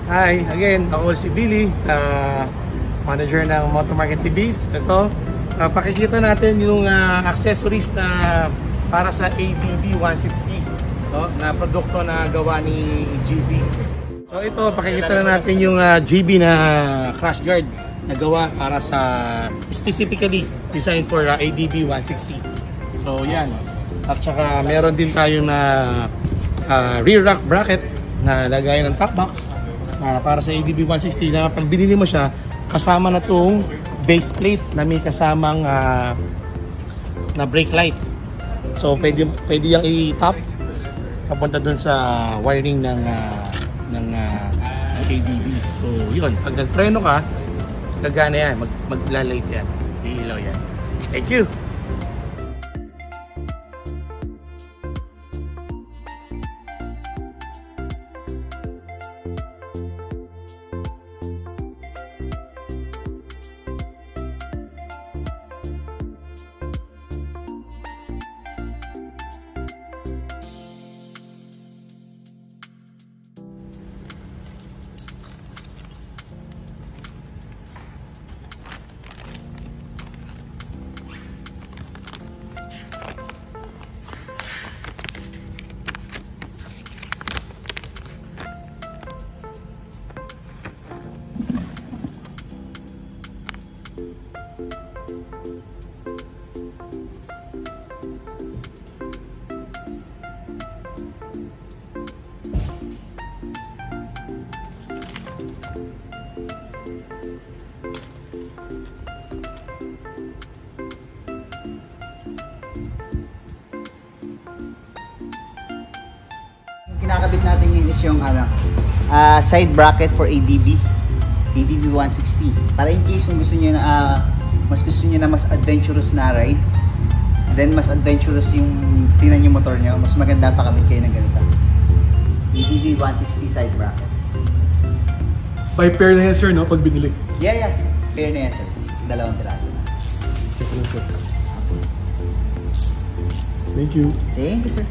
Hi, again, ako si Billy, manager ng Motor Market TVs. Ito, pakikita natin yung accessories na para sa ADB 160 na produkto na gawa ni GB. So ito, pakikita na natin yung GB na crash guard na gawa para sa specifically designed for ADB 160. So yan. At saka meron din tayong rear rack bracket na lagay ng top box para sa ADB 160 na pag binili mo siya, kasama na itong base plate na may kasamang na brake light. So pwede yang i-top papunta dun sa wiring ng ADB. So yun, pag nagpreno ka, gagana yan, magla-light yan, iilaw yan. Thank you! Kinakabit natin yun is yung side bracket for ADB 160 para in case kung gusto niyo na mas adventurous na ride, then mas adventurous yung tingnan yung motor niyo, mas maganda pa kabit kayo ng ganito ADB 160 side bracket. By pair na yan sir, no? Pag binili? Yeah, pair na yan sir, dalawang piraso na. Check lang sir. Thank you. Thank you sir.